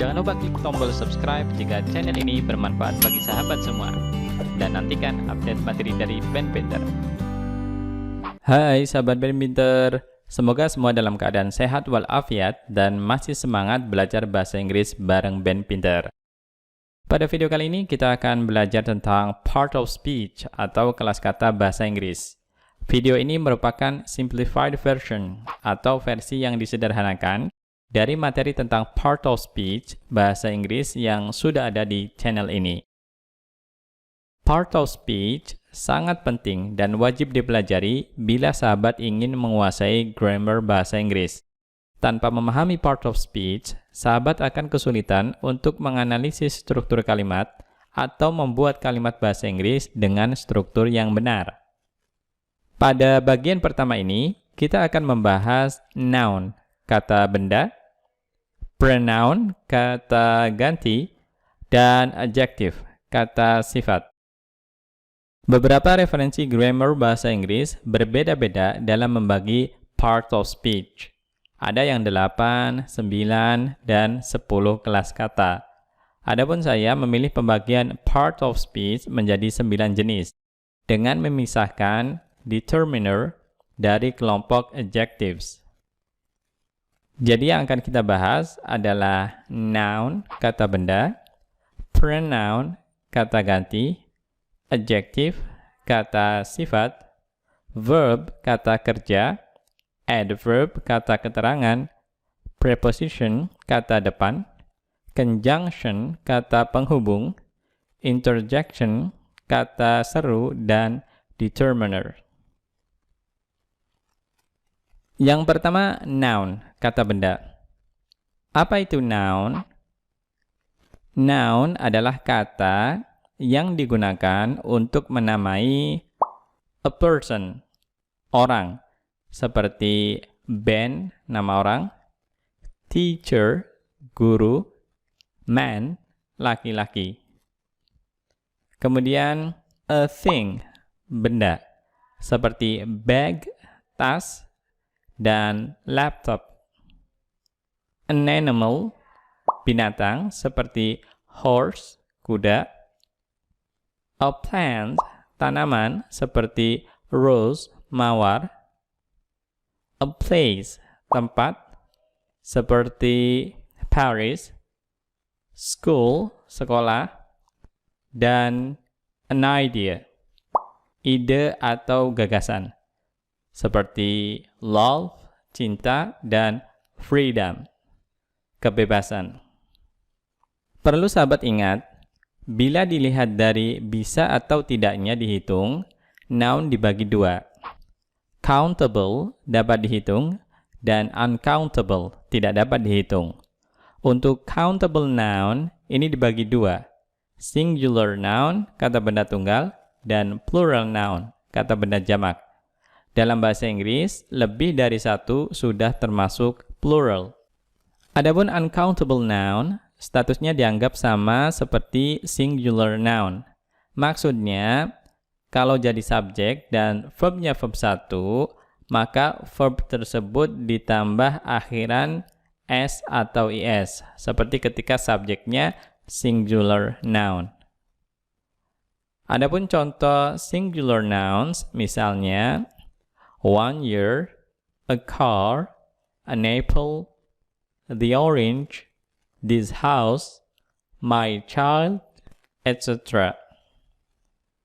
Jangan lupa klik tombol subscribe jika channel ini bermanfaat bagi sahabat semua. Dan nantikan update materi dari Ben Pinter. Hai sahabat Ben Pinter, semoga semua dalam keadaan sehat walafiat dan masih semangat belajar bahasa Inggris bareng Ben Pinter. Pada video kali ini kita akan belajar tentang part of speech atau kelas kata bahasa Inggris. Video ini merupakan simplified version atau versi yang disederhanakan dari materi tentang part of speech bahasa Inggris yang sudah ada di channel ini. Part of speech sangat penting dan wajib dipelajari bila sahabat ingin menguasai grammar bahasa Inggris. Tanpa memahami part of speech, sahabat akan kesulitan untuk menganalisis struktur kalimat atau membuat kalimat bahasa Inggris dengan struktur yang benar. Pada bagian pertama ini, kita akan membahas noun, kata benda, pronoun, kata ganti, dan adjective, kata sifat. Beberapa referensi grammar bahasa Inggris berbeda-beda dalam membagi part of speech. Ada yang 8, 9, dan 10 kelas kata. Adapun saya memilih pembagian part of speech menjadi 9 jenis, dengan memisahkan determiner dari kelompok adjectives. Jadi yang akan kita bahas adalah noun, kata benda, pronoun, kata ganti, adjective, kata sifat, verb, kata kerja, adverb, kata keterangan, preposition, kata depan, conjunction, kata penghubung, interjection, kata seru, dan determiner. Yang pertama, noun, kata benda. Apa itu noun? Noun adalah kata yang digunakan untuk menamai a person, orang, seperti Ben, nama orang, teacher, guru, man, laki-laki. Kemudian a thing, benda, seperti bag, tas, dan laptop. An animal, binatang, seperti horse, kuda. A plant, tanaman, seperti rose, mawar. A place, tempat, seperti Paris. School, sekolah. Dan an idea, ide atau gagasan, seperti love, cinta, dan freedom, kebebasan. Perlu sahabat ingat, bila dilihat dari bisa atau tidaknya dihitung, noun dibagi dua. Countable dapat dihitung, dan uncountable tidak dapat dihitung. Untuk countable noun, ini dibagi dua. Singular noun, kata benda tunggal, dan plural noun, kata benda jamak. Dalam bahasa Inggris, lebih dari satu sudah termasuk plural. Adapun uncountable noun, statusnya dianggap sama seperti singular noun. Maksudnya, kalau jadi subjek dan verbnya verb 1, maka verb tersebut ditambah akhiran s atau is, seperti ketika subjeknya singular noun. Adapun contoh singular nouns, misalnya 1 year, a car, an apple, the orange, this house, my child, etc.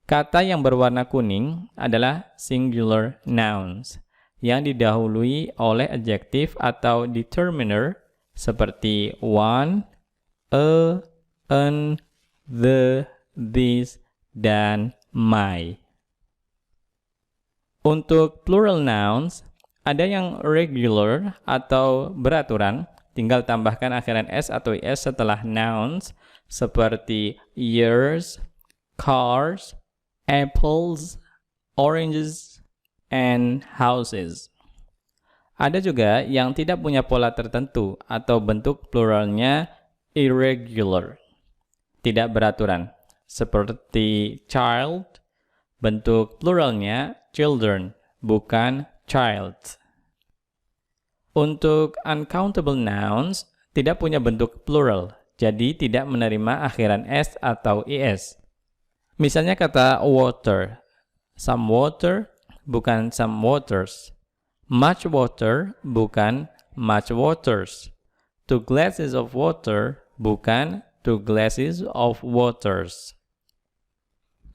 Kata yang berwarna kuning adalah singular nouns yang didahului oleh adjektif atau determiner seperti one, a, an, the, this, dan my. Untuk plural nouns, ada yang regular atau beraturan, tinggal tambahkan akhiran s atau is setelah nouns, seperti years, cars, apples, oranges, and houses. Ada juga yang tidak punya pola tertentu atau bentuk pluralnya irregular, tidak beraturan, seperti child, bentuk pluralnya children, bukan child. Untuk uncountable nouns, tidak punya bentuk plural, jadi tidak menerima akhiran s atau is. Misalnya kata water, some water bukan some waters. Much water bukan much waters. 2 glasses of water bukan 2 glasses of waters.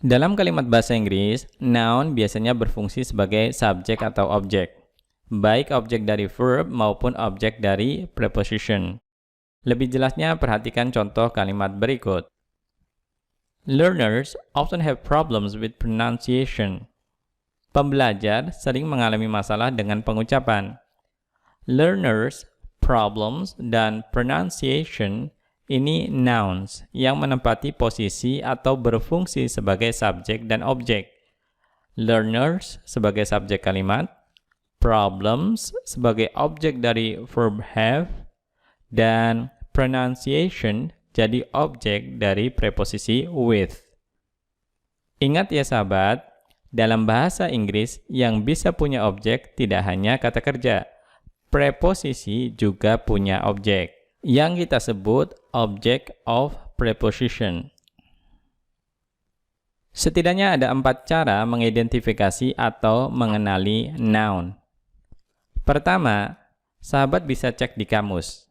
Dalam kalimat bahasa Inggris, noun biasanya berfungsi sebagai subjek atau objek, baik objek dari verb maupun objek dari preposition. Lebih jelasnya, perhatikan contoh kalimat berikut. Learners often have problems with pronunciation. Pembelajar sering mengalami masalah dengan pengucapan. Learners, problems, dan pronunciation ini nouns yang menempati posisi atau berfungsi sebagai subjek dan objek. Learners sebagai subjek kalimat, problems sebagai objek dari verb have, dan pronunciation jadi objek dari preposisi with. Ingat ya sahabat, dalam bahasa Inggris yang bisa punya objek tidak hanya kata kerja, preposisi juga punya objek, yang kita sebut object of preposition. Setidaknya ada 4 cara mengidentifikasi atau mengenali noun. Pertama, sahabat bisa cek di kamus.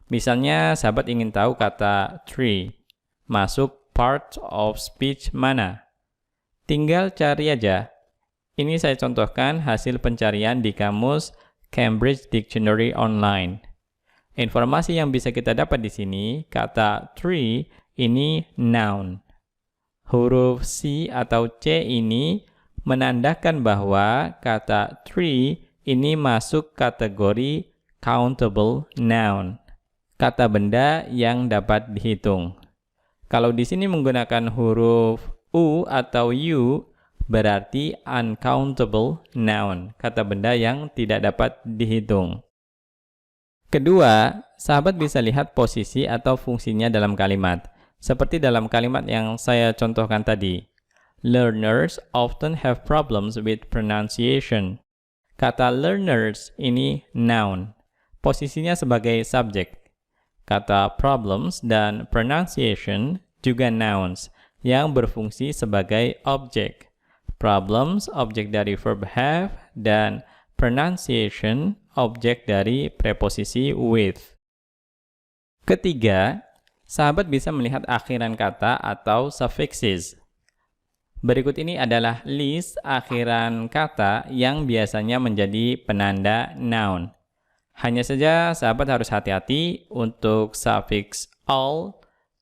Misalnya, sahabat ingin tahu kata tree masuk part of speech mana. Tinggal cari aja. Ini saya contohkan hasil pencarian di kamus Cambridge Dictionary Online. Informasi yang bisa kita dapat di sini, kata tree ini noun. Huruf C atau C ini menandakan bahwa kata tree ini masuk kategori countable noun. Kata benda yang dapat dihitung. Kalau di sini menggunakan huruf U atau U, berarti uncountable noun, kata benda yang tidak dapat dihitung. Kedua, sahabat bisa lihat posisi atau fungsinya dalam kalimat, seperti dalam kalimat yang saya contohkan tadi. Learners often have problems with pronunciation. Kata learners ini noun, posisinya sebagai subjek. Kata problems dan pronunciation juga nouns, yang berfungsi sebagai objek. Problems, objek dari verb have, dan pronunciation, objek dari preposisi with. Ketiga, sahabat bisa melihat akhiran kata atau suffixes. Berikut ini adalah list akhiran kata yang biasanya menjadi penanda noun. Hanya saja sahabat harus hati-hati untuk suffix all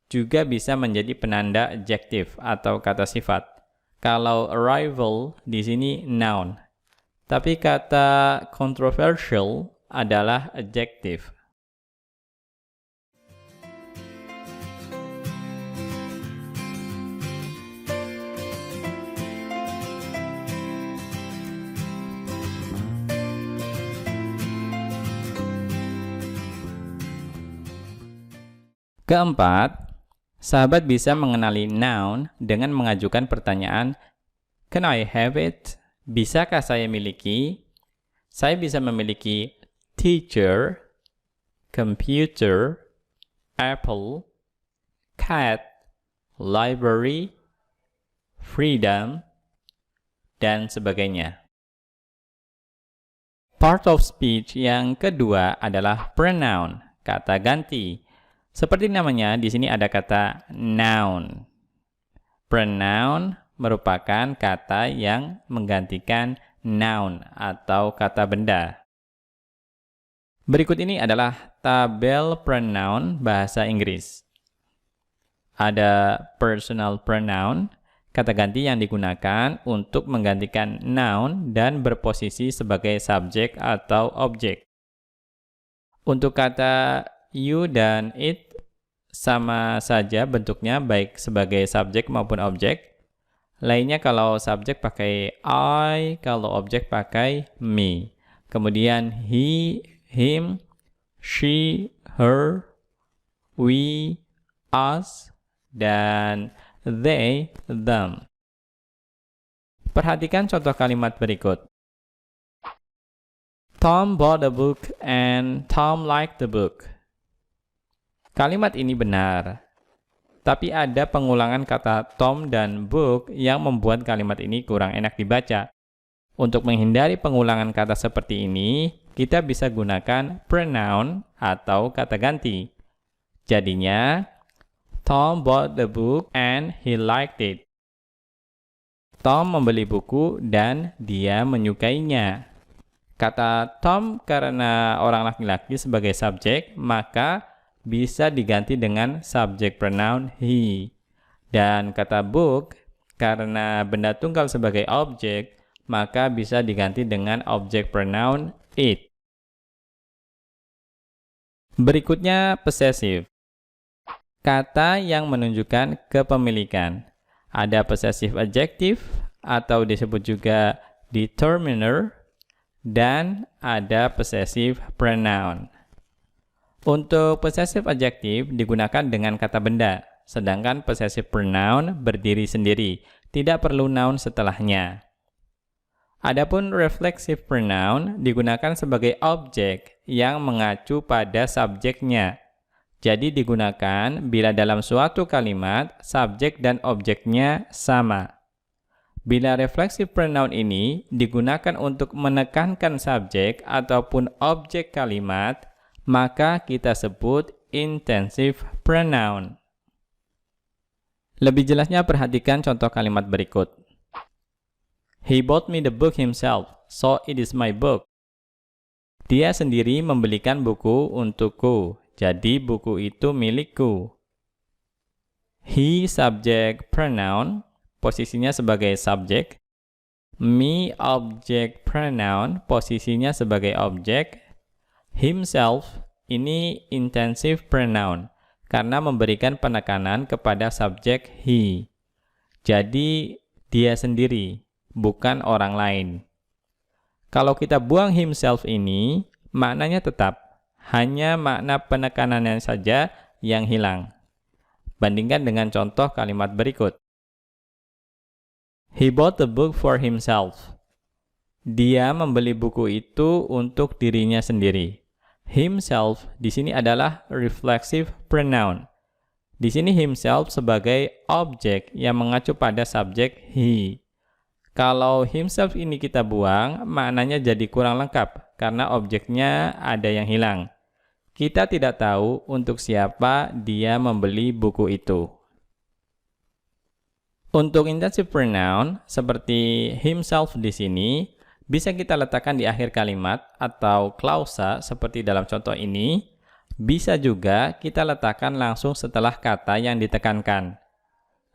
juga bisa menjadi penanda adjektif atau kata sifat. Kalau arrival di sini noun, tapi kata controversial adalah adjektif. Keempat, sahabat bisa mengenali noun dengan mengajukan pertanyaan, can I have it? Bisakah saya miliki? Saya bisa memiliki teacher, computer, apple, cat, library, freedom, dan sebagainya. Part of speech yang kedua adalah pronoun, kata ganti. Seperti namanya, di sini ada kata noun. Pronoun merupakan kata yang menggantikan noun atau kata benda. Berikut ini adalah tabel pronoun bahasa Inggris. Ada personal pronoun, kata ganti yang digunakan untuk menggantikan noun dan berposisi sebagai subjek atau objek. Untuk kata you dan it sama saja bentuknya baik sebagai subjek maupun objek. Lainnya kalau subjek pakai I, kalau objek pakai me. Kemudian he, him, she, her, we, us, dan they, them. Perhatikan contoh kalimat berikut. Tom bought a book and Tom liked the book. Kalimat ini benar. Tapi ada pengulangan kata Tom dan book yang membuat kalimat ini kurang enak dibaca. Untuk menghindari pengulangan kata seperti ini, kita bisa gunakan pronoun atau kata ganti. Jadinya, Tom bought the book and he liked it. Tom membeli buku dan dia menyukainya. Kata Tom karena orang laki-laki sebagai subjek, maka bisa diganti dengan subject pronoun he. Dan kata book, karena benda tunggal sebagai objek, maka bisa diganti dengan object pronoun it. Berikutnya possessive. Kata yang menunjukkan kepemilikan. Ada possessive adjective atau disebut juga determiner, dan ada possessive pronoun. Untuk possessive adjective digunakan dengan kata benda, sedangkan possessive pronoun berdiri sendiri, tidak perlu noun setelahnya. Adapun reflexive pronoun digunakan sebagai objek yang mengacu pada subjeknya. Jadi digunakan bila dalam suatu kalimat subjek dan objeknya sama. Bila reflexive pronoun ini digunakan untuk menekankan subjek ataupun objek kalimat, maka kita sebut intensive pronoun. Lebih jelasnya perhatikan contoh kalimat berikut. He bought me the book himself, so it is my book. Dia sendiri membelikan buku untukku, jadi buku itu milikku. He subject pronoun, posisinya sebagai subjek. Me object pronoun, posisinya sebagai objek. Himself ini intensive pronoun karena memberikan penekanan kepada subjek he. Jadi dia sendiri, bukan orang lain. Kalau kita buang himself ini, maknanya tetap, hanya makna penekanannya saja yang hilang. Bandingkan dengan contoh kalimat berikut. He bought the book for himself. Dia membeli buku itu untuk dirinya sendiri. Himself di sini adalah reflexive pronoun. Di sini himself sebagai objek yang mengacu pada subjek he. Kalau himself ini kita buang, maknanya jadi kurang lengkap karena objeknya ada yang hilang. Kita tidak tahu untuk siapa dia membeli buku itu. Untuk intensive pronoun seperti himself di sini, bisa kita letakkan di akhir kalimat atau klausa seperti dalam contoh ini. Bisa juga kita letakkan langsung setelah kata yang ditekankan.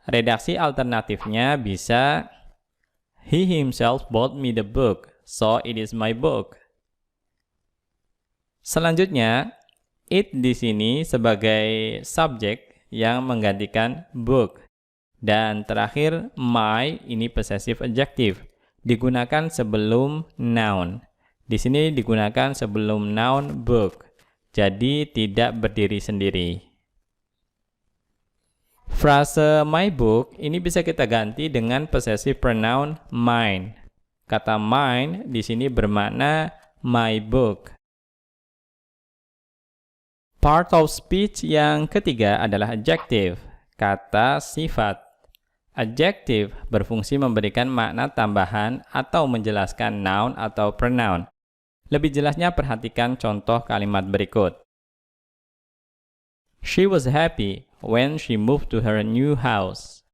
Redaksi alternatifnya bisa He himself bought me the book, so it is my book. Selanjutnya, it di sini sebagai subjek yang menggantikan book. Dan terakhir, my ini possessive adjective. Digunakan sebelum noun. Di sini digunakan sebelum noun book. Jadi tidak berdiri sendiri. Frase my book ini bisa kita ganti dengan possessive pronoun mine. Kata mine di sini bermakna my book. Part of speech yang ketiga adalah adjective, kata sifat. Adjective berfungsi memberikan makna tambahan atau menjelaskan noun atau pronoun. Lebih jelasnya perhatikan contoh kalimat berikut. She was happy when she moved to her new house.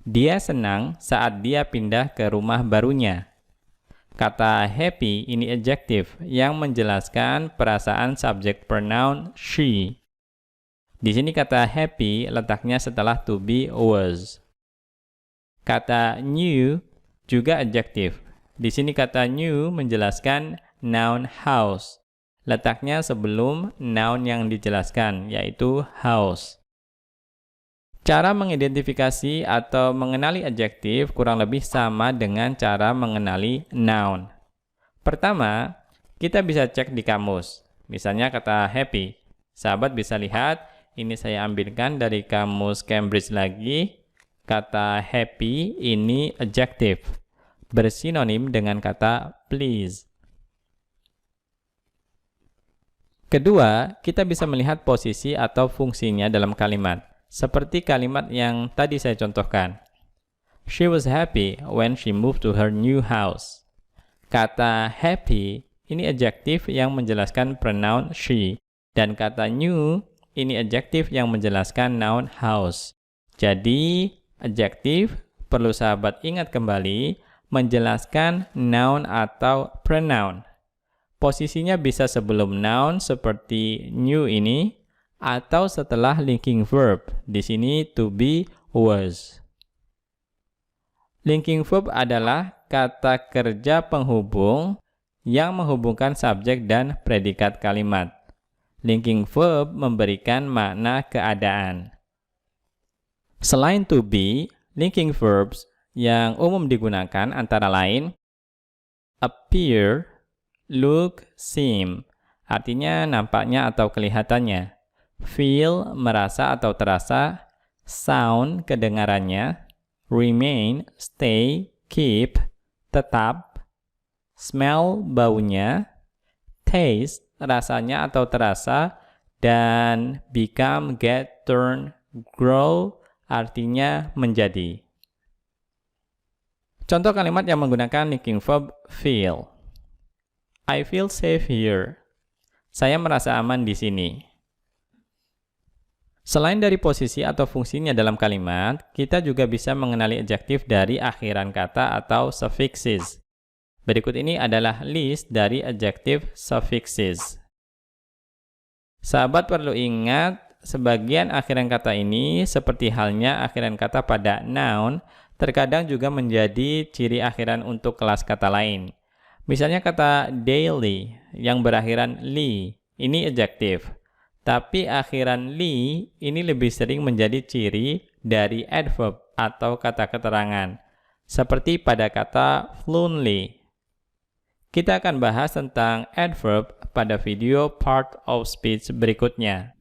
Dia senang saat dia pindah ke rumah barunya. Kata happy ini adjective yang menjelaskan perasaan subjek pronoun she. Di sini kata happy letaknya setelah to be was. Kata new juga adjective. Di sini kata new menjelaskan noun house. Letaknya sebelum noun yang dijelaskan, yaitu house. Cara mengidentifikasi atau mengenali adjektif kurang lebih sama dengan cara mengenali noun. Pertama, kita bisa cek di kamus. Misalnya kata happy. Sahabat bisa lihat, ini saya ambilkan dari kamus Cambridge lagi. Kata happy ini adjective, bersinonim dengan kata please. Kedua, kita bisa melihat posisi atau fungsinya dalam kalimat, seperti kalimat yang tadi saya contohkan. She was happy when she moved to her new house. Kata happy ini adjektif yang menjelaskan pronoun she, dan kata new ini adjektif yang menjelaskan noun house. Jadi, adjektif perlu sahabat ingat kembali menjelaskan noun atau pronoun. Posisinya bisa sebelum noun seperti new ini atau setelah linking verb. Di sini to be, was. Linking verb adalah kata kerja penghubung yang menghubungkan subjek dan predikat kalimat. Linking verb memberikan makna keadaan. Selain to be, linking verbs yang umum digunakan antara lain appear, look, seem, artinya nampaknya atau kelihatannya. Feel, merasa atau terasa. Sound, kedengarannya. Remain, stay, keep, tetap. Smell, baunya. Taste, rasanya atau terasa. Dan become, get, turn, grow, artinya menjadi. Contoh kalimat yang menggunakan linking verb feel. I feel safe here. Saya merasa aman di sini. Selain dari posisi atau fungsinya dalam kalimat, kita juga bisa mengenali adjektif dari akhiran kata atau suffixes. Berikut ini adalah list dari adjective suffixes. Sahabat perlu ingat, sebagian akhiran kata ini seperti halnya akhiran kata pada noun, terkadang juga menjadi ciri akhiran untuk kelas kata lain. Misalnya kata daily yang berakhiran li, ini adjektif. Tapi akhiran li ini lebih sering menjadi ciri dari adverb atau kata keterangan. Seperti pada kata fluently. Kita akan bahas tentang adverb pada video part of speech berikutnya.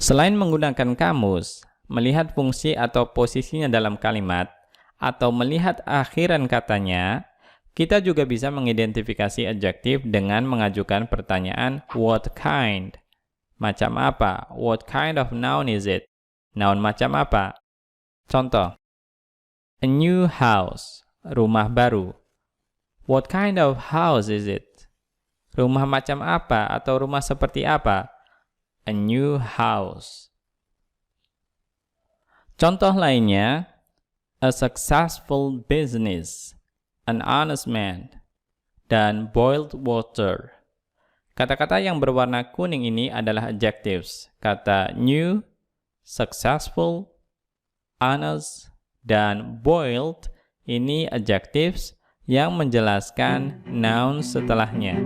Selain menggunakan kamus, melihat fungsi atau posisinya dalam kalimat, atau melihat akhiran katanya, kita juga bisa mengidentifikasi adjektif dengan mengajukan pertanyaan what kind. Macam apa? What kind of noun is it? Noun macam apa? Contoh, a new house, rumah baru. What kind of house is it? Rumah macam apa atau rumah seperti apa? A new house. Contoh lainnya, a successful business, an honest man, dan boiled water. Kata-kata yang berwarna kuning ini adalah adjectives. Kata new, successful, honest, dan boiled ini adjectives yang menjelaskan noun setelahnya.